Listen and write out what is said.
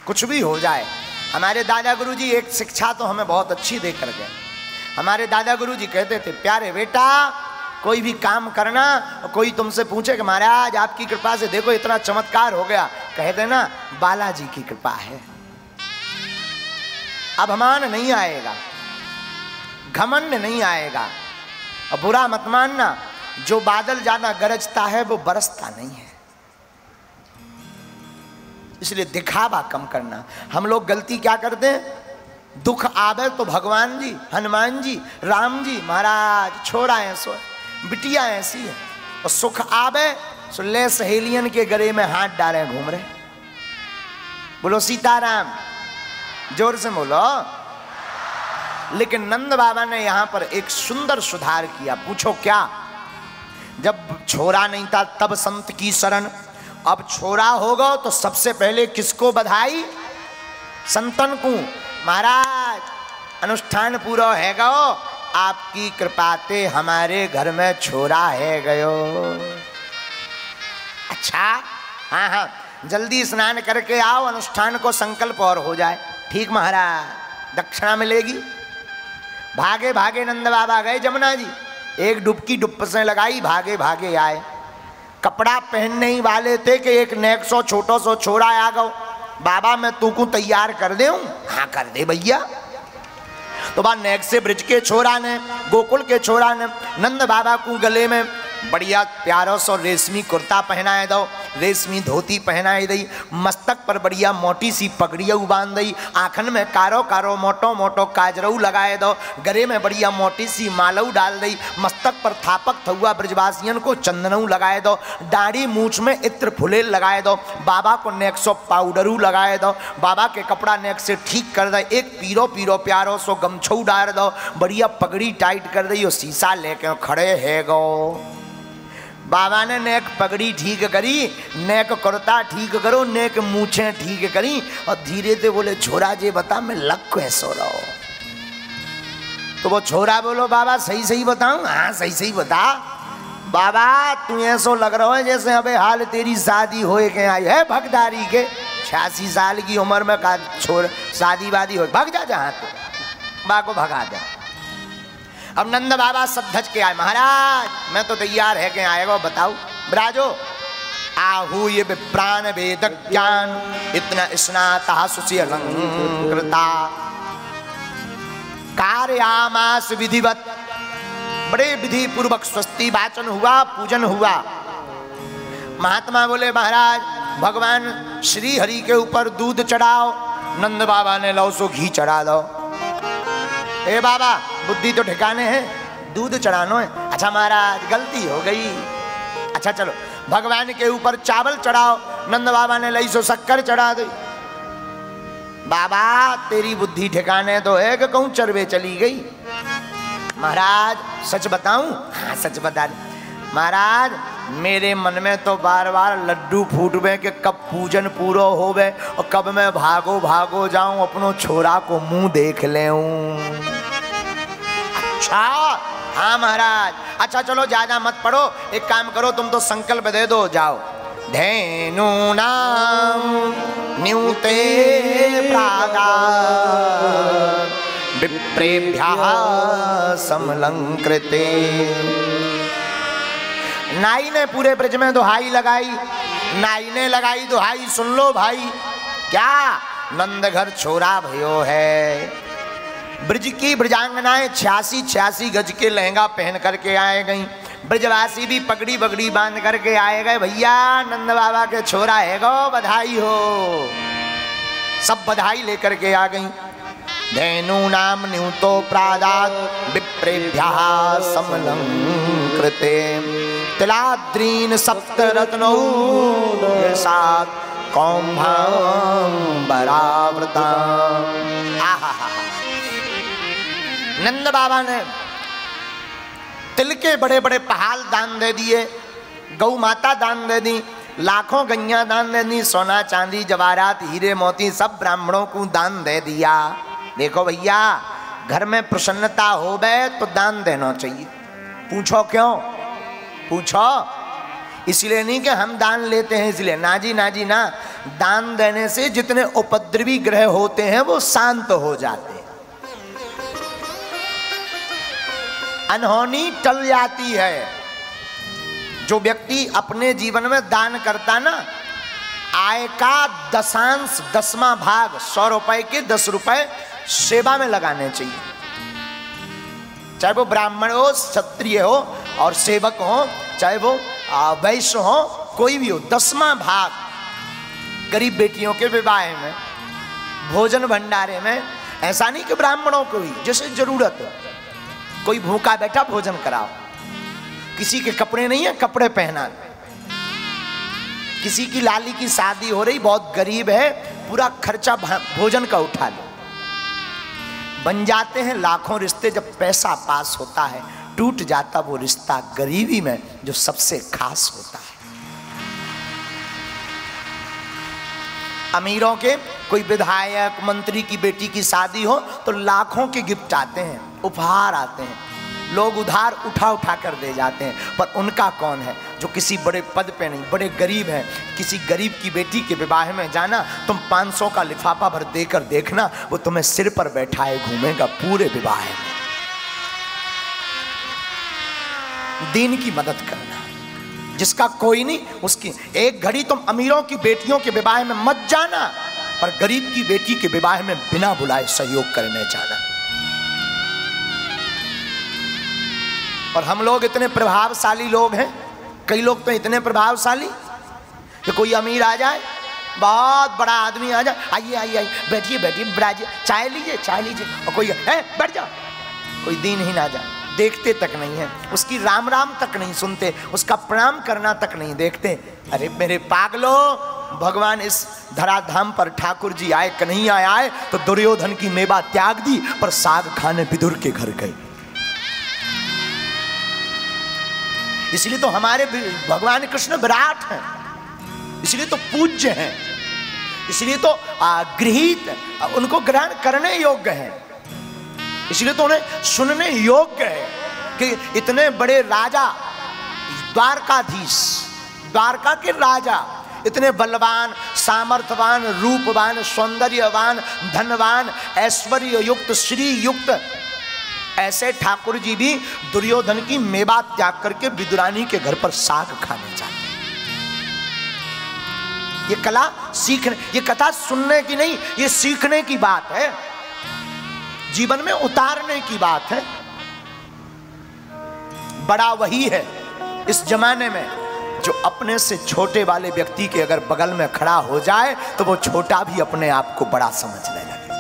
कुछ भी हो जाए। हमारे दादा गुरुजी एक शिक्षा तो हमें बहुत अच्छी दे कर गए। हमारे दादा गुरुजी कहते थे, प्यारे बेटा कोई भी काम करना, कोई तुमसे पूछे कि महाराज आपकी कृपा से देखो इतना चमत्कार हो गया, कह देना बालाजी की कृपा है। अभिमान नहीं आएगा, घमंड नहीं आएगा। और बुरा मत मानना, जो बादल ज्यादा गरजता है वो बरसता नहीं है। इसलिए दिखावा कम करना। हम लोग गलती क्या करते हैं, दुख आवे तो भगवान जी, हनुमान जी, राम जी महाराज छोड़ा ऐसो, बिटिया ऐसी है। और सुख आवे सो ले सहेलियन के गले में हाथ डाले घूम रहे। बोलो सीताराम, जोर से बोलो। लेकिन नंद बाबा ने यहां पर एक सुंदर सुधार किया। पूछो क्या? जब छोरा नहीं था तब संत की शरण, अब छोरा होगा तो सबसे पहले किसको बधाई? संतन को। महाराज अनुष्ठान पूरा है गो, आपकी कृपाते हमारे घर में छोरा है गयो। अच्छा, हाँ हाँ जल्दी स्नान करके आओ, अनुष्ठान को संकल्प और हो जाए। ठीक महाराज, दक्षिणा मिलेगी। भागे भागे नंद बाबा गए जमुना जी, एक डुबकी डुब से लगाई, भागे भागे आए। कपड़ा पहनने ही वाले थे कि एक नेक सो छोटो सो छोरा आ गो। बाबा मैं तू को तैयार कर दे। हाँ कर दे भैया। तो बा नेक से ब्रिज के छोरा ने, गोकुल के छोरा ने नंद बाबा को गले में बढ़िया प्यारो सो रेशमी कुर्ता पहनाए दो, रेशमी धोती पहनाए दी, मस्तक पर बढ़िया मोटी सी पगड़िया बांध दी, आँखन में कारो कारो मोटो मोटो काजरऊ लगाए दो, गले में बढ़िया मोटी सी मालऊ डाल दी, मस्तक पर थापक थुआ ब्रजवासियन को चंदनऊ लगाए दो, दाढ़ी मूछ में इत्र फुलेल लगाए दो, बाबा को नेक सो पाउडरू लगाए दो, बाबा के कपड़ा नेक से ठीक कर दो, एक पीरो पीरो प्यारो सो गमछऊ डाल दो, बढ़िया पगड़ी टाइट कर दी, शीशा लेके खड़े है गो। बाबा ने नेक पगड़ी ठीक करी, नेक कुर्ता ठीक करो, नेक मूछे ठीक करी, और धीरे से बोले छोरा जी बता मैं लग कैसो रहो। तो वो छोरा बोलो बाबा सही सही बताऊं? हाँ सही सही बता। बाबा तू ऐसो लग रहा है जैसे अबे हाल तेरी शादी होए के आई है भगदारी के, 86 साल की उम्र में का छोर शादी वादी हो, भग जा जहाँ तो बा को भगा दे। अब नंद बाबा सब धज के आए, महाराज मैं तो तैयार है के आएगा, बताओ ब्राजो। आहू ये प्राण वेद ज्ञान इतना स्नाता सुचि अलंकृता कार्यामास विधिवत। बड़े विधि पूर्वक स्वस्ति वाचन हुआ, पूजन हुआ। महात्मा बोले महाराज भगवान श्री हरि के ऊपर दूध चढ़ाओ। नंद बाबा ने लो सो घी चढ़ा दो। ए बाबा बुद्धि तो ठिकाने है, दूध चढ़ानो है। अच्छा महाराज गलती हो गई। अच्छा चलो भगवान के ऊपर चावल चढ़ाओ। नंद बाबा ने लई सो शक्कर चढ़ा दी। बाबा तेरी बुद्धि ठिकाने तो है कि कहूं चरवे चली गई। महाराज सच बताऊं? हाँ सच बता दे। महाराज मेरे मन में तो बार बार लड्डू फूटवे के कब पूजन पूरा होवे और कब मैं भागो भागो जाऊं अपनो छोरा को मुंह देख ले। अच्छा हाँ महाराज। अच्छा चलो ज्यादा मत पढ़ो, एक काम करो तुम तो संकल्प दे दो, जाओ। धेनु नाम न्यूते प्रादा विप्रेभ्यः समलंकृते। नाई ने पूरे ब्रज में दुहाई लगाई, नाई ने लगाई दुहाई, सुन लो भाई क्या नंद घर छोरा भयो है। ब्रज की ब्रजांगनाएं 86 गज के लहंगा पहन करके आए गई। ब्रजवासी भी पगड़ी बगड़ी बांध करके आए गए। भैया नंद बाबा के छोरा है गो, बधाई हो। सब बधाई लेकर के आ गई। धेनु नाम न्यूतो प्रादात विप्रेभ्यः समलंकृते तिलाद्रीन सप्तरत्नौ सात कौम्भांबरावृता। नंद बाबा ने तिल के बड़े बड़े पहाड़ दान दे दिए, गौ माता दान दे दी, लाखों गैया दान दे दी, सोना चांदी जवाहरात हीरे मोती सब ब्राह्मणों को दान दे दिया। देखो भैया घर में प्रसन्नता हो गए तो दान देना चाहिए। पूछो क्यों? पूछो इसलिए नहीं कि हम दान लेते हैं इसलिए, ना जी ना जी ना। दान देने से जितने उपद्रवी ग्रह होते हैं वो शांत हो जाते हैं, अनहोनी टल जाती है। जो व्यक्ति अपने जीवन में दान करता ना, आय का दशांश 10वां भाग 100 रुपए के 10 रुपए सेवा में लगाने चाहिए। चाहे वो ब्राह्मण हो, क्षत्रिय हो और सेवक हो, चाहे वो वैश्य हो, कोई भी हो, 10वां भाग गरीब बेटियों के विवाह में, भोजन भंडारे में। ऐसा नहीं कि ब्राह्मणों को ही जैसे जरूरत हो, कोई भूखा बैठा भोजन कराओ, किसी के कपड़े नहीं है कपड़े पहना, किसी की लाली की शादी हो रही बहुत गरीब है, पूरा खर्चा भोजन का उठा लो। बन जाते हैं लाखों रिश्ते, जब पैसा पास होता है टूट जाता वो रिश्ता गरीबी में जो सबसे खास होता है। अमीरों के कोई विधायक मंत्री की बेटी की शादी हो तो लाखों के गिफ्ट आते हैं, उपहार आते हैं, लोग उधार उठा उठा कर दे जाते हैं। पर उनका कौन है जो किसी बड़े पद पे नहीं, बड़े गरीब हैं, किसी गरीब की बेटी के विवाह में जाना, तुम 500 का लिफाफा भर देकर देखना, वो तुम्हें सिर पर बैठाए घूमेगा पूरे विवाह में। दीन की मदद करना, जिसका कोई नहीं उसकी। एक घड़ी तुम अमीरों की बेटियों के विवाह में मत जाना, पर गरीब की बेटी के विवाह में बिना बुलाए सहयोग करने जाना। और हम लोग इतने प्रभावशाली लोग हैं, कई लोग तो इतने प्रभावशाली कि कोई अमीर आ जाए, बहुत बड़ा आदमी आ जाए, आइए आइए आइए बैठिए बैठिए ब्राजिए, चाय लीजिए चाय लीजिए, और कोई है बैठ जाओ, कोई दीनहीन आ जाए, देखते तक नहीं है, उसकी राम राम तक नहीं सुनते, उसका प्रणाम करना तक नहीं देखते। अरे मेरे पागलो, भगवान इस धराधाम पर ठाकुर जी आए, कन्हैया आए तो दुर्योधन की मेवा त्याग दी, पर साग खाने विदुर के घर गए। इसलिए तो हमारे भगवान कृष्ण विराट हैं, इसलिए तो पूज्य हैं, इसलिए तो गृहीत, उनको ग्रहण करने योग्य है, इसलिए तो उन्हें सुनने योग्य है कि इतने बड़े राजा, द्वारकाधीश, द्वारका के राजा, इतने बलवान, सामर्थ्यवान, रूपवान, सौंदर्यवान, धनवान, ऐश्वर्य युक्त, श्री युक्त, ऐसे ठाकुर जी भी दुर्योधन की मेवा त्याग करके विदुरानी के घर पर साग खाने जाते। ये कला सीखने, ये कथा सुनने की नहीं, ये सीखने की बात है, जीवन में उतारने की बात है। बड़ा वही है इस जमाने में जो अपने से छोटे वाले व्यक्ति के अगर बगल में खड़ा हो जाए तो वो छोटा भी अपने आप को बड़ा समझने लगे।